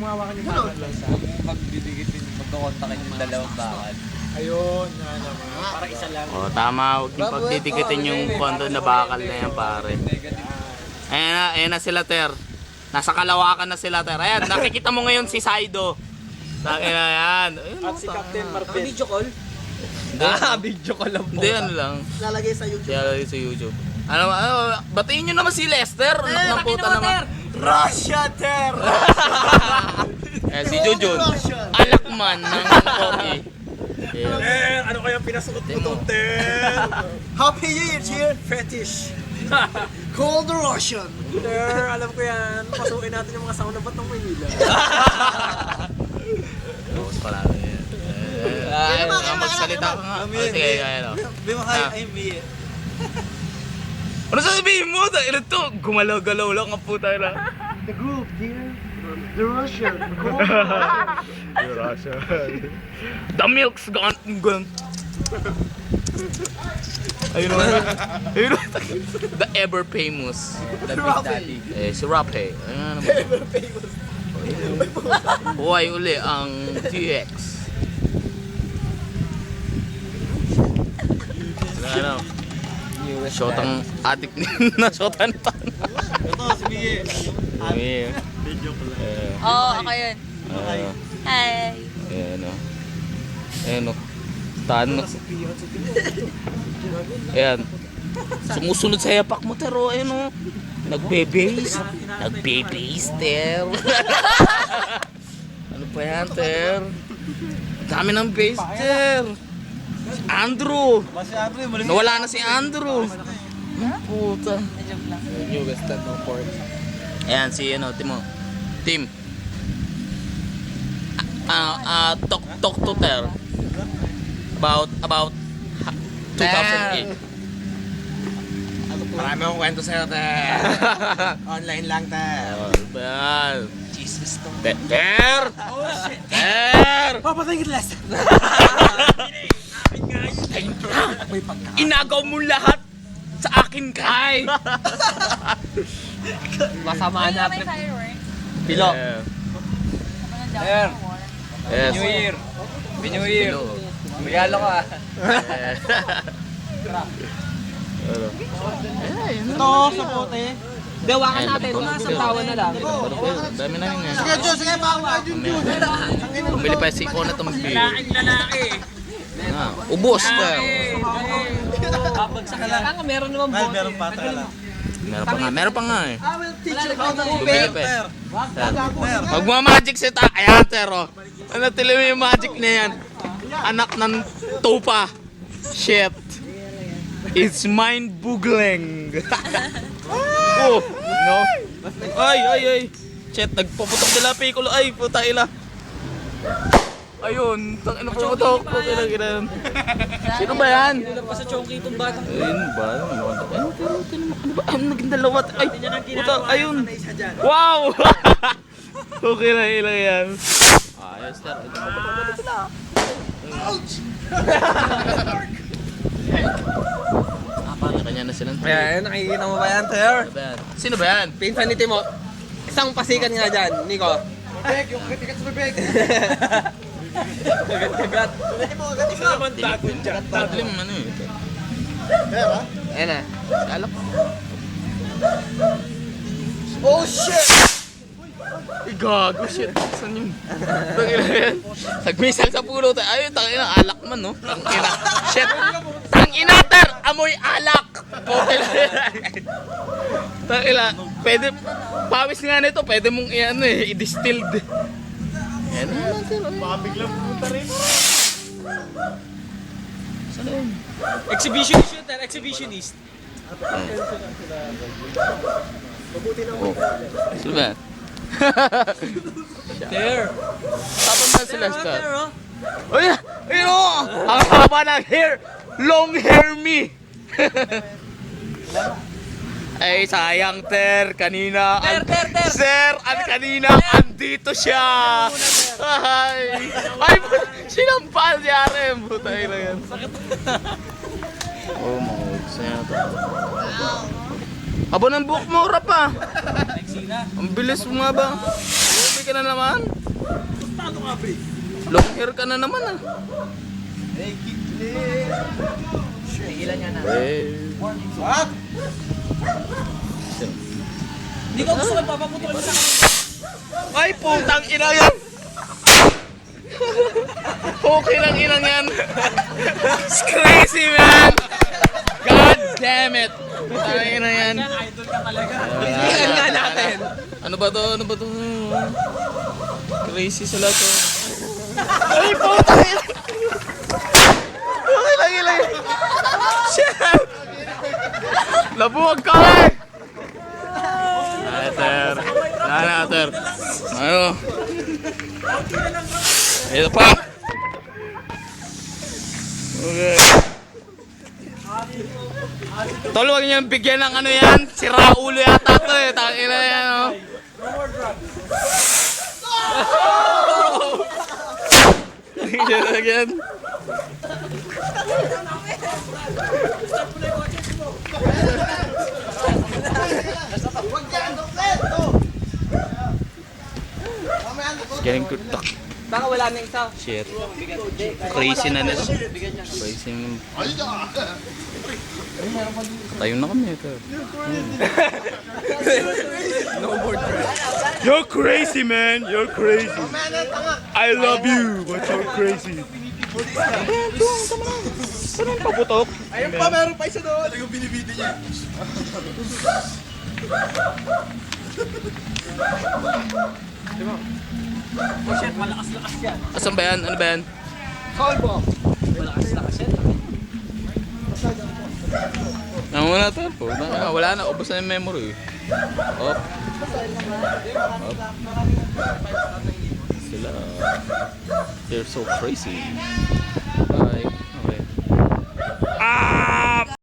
Humawakan yung bakal lang sa... Magdidikitin, magkakontakin yung dalawang bakal. Ayun, na naman. Para isa lang. O, tama. Huwag yung pagdidikitin yung kondo na bakal na yan, pare. Ayan na sila, Ter. Nasa kalawakan na sila, Ter. Ayan, nakikita mo ngayon si Saido. Ayan. At si Captain Marvel. Video call? Video call lang po. Hindi, ano lang. Lalagay sa YouTube. Lalagay sa YouTube. Batiin nyo naman si Lester. Anak ng puta naman. Russia, Ter! Si Jujun. Alakman ng Koki. Ter, ano kaya pinasuot mo to, Ter? Happy New Year, cheer! Fetish! Call the Russian! Ter, alam ko yan. Pasukin natin yung mga sound na ba't ng Maynila. Tapos pala yan. Magsalita ka nga. Sige, kaya no. Bimahay, I'm me. Ano sasabihin mo? Ito to, gumalaw-galaw lang ang puta na. The group, dear. The Russian. The Russian. The milk's gone. Ayun naman. Ayun naman. The ever famous. The Big Daddy. Si Rape. Ayun naman. Ever famous. Buhay uli ang TX. Ano? Shotang adik na shotan pa. Ito, si Mie. Video ko lang. Oo, ako yun. Hi. Ayan o. Ayan o. Tano. Ayan. Sumusunod sa yapak mo, Tero. Ayan o. Nagbe-base. Nagbe-base, Ter. Ano pa yan, Ter? Dami ng base, Ter. Si Andrew. Nawala na si Andrew. Puta. New Western no port. Ayan si Tim. Talk to Ter. About 2008. Marami akong kwento sa'yo, Ter. Online lang, Ter. Ayan. Jesus to. Ter! Oh, shit. Ter! Papatayin kita, Lester. Inagaw mo lahat sa akin, Kai. Masama May na. fireworks. Pilo. Air. Yes. New Year. New Year. Regalo ka. Ito, sa bote. Dawakan natin. Nasa tawa na lang. Dami na yun. Sige, Diyos, sige, baka Bumili pa si Iko na itong beer. Lalaki. Ubos, Ter. Babagsak ka lang. Meron naman bote. Meron pa, tala. Meron pa nga eh. I will teach you how to Bumili pa eh. Magmamagic si Ta. Ayan, Ter. Ano tili mo yung magic na yan? Anak ng tupa. Shit. It's mind-boggling. Oh, no. Ay. Shit, nagpaputok sila Piccolo. Ay, puta ila. Ayun, tangina puputok. Puta ila. Sino ba yan? Wala pa sa chonky itong batang. Ayun ba? Ano ba? Ay, naging dalawa. Ay, puta, ayun. Wow! Okay na ilang yan. Ayos, Ter. Ouch! Kanya na silang Ayan, nakikita mo ba yan, Ter? Sino ba yan? Pinsanity mo. Isang pasikan nga dyan, Nico. Beg, yung katikat sa bebeg. Kagat-kagat. Isa naman dagon dyan. Problem ano eh. Pera? Ayan na. Alak. Oh, shit! Ay, gago, shit. Saan yun? Tangina yan. Nagmisal sa pulo tayo. Ayun, tangina, alak man, no? Tangina. Shit. Tangina, Ter! Amoy alak! Okay lang yan. Tangina. Pwede, pawis nga nito, pwede mong i-distilled. Yan na lang, Ter. Baka biglang pumunta rin. Saan yun? Exhibitionist yun, Ter. Exhibitionist. Oh. Sino ba? Ter. Tapos na si Lester. Ter, oh. Ay, ayun o! Ang haba ng hair! Long hair me! Ay, sayang, Ter. Kanina, Ter. Sir, kanina, andito siya. Ay, sinampal si Arem. Putay na yan. Oh, mga ugs na yan. Aba ng buhok mo, rap ah. Ang bilis mo nga ba? ka na naman. Tado ka, pre. Long hair ka na naman ah. Tigilan niya na. What? Hindi ko gusto nagpapaputol mo sa akin. Ay, putang ina yan! Okay lang inang yan. It's crazy, man! God damn it! Putang ina yan. Idol ka talaga. Tigilan nga natin. Ano ba to? Ano ba to? Crazy sila to. Ay, putang ina! Okay lang, ilang. Shit! Labuwag ka eh! Nater. Nater. Ano? Ito pa. Okay. Tol, huwag niyang bigyan ng ano yan. Sira ulo yata to eh. Tangina yan oh. Again. It's getting good talk. Baka wala na isa. Shit. Crazy na nito. Crazy na. Tayo na kami ito. You're crazy, man. You're crazy. I love you, but you're crazy. Saan ang paputok? Ayun pa, meron pa isa doon. Talagang binibiti niya. Oh shit, malakas-lakas yan. Asan ba yan? Ano ba yan? Call mo. Malakas-lakas yan. Namuna to. Wala na. Ubus na yung memory. Op. Op. Sila. They're so crazy.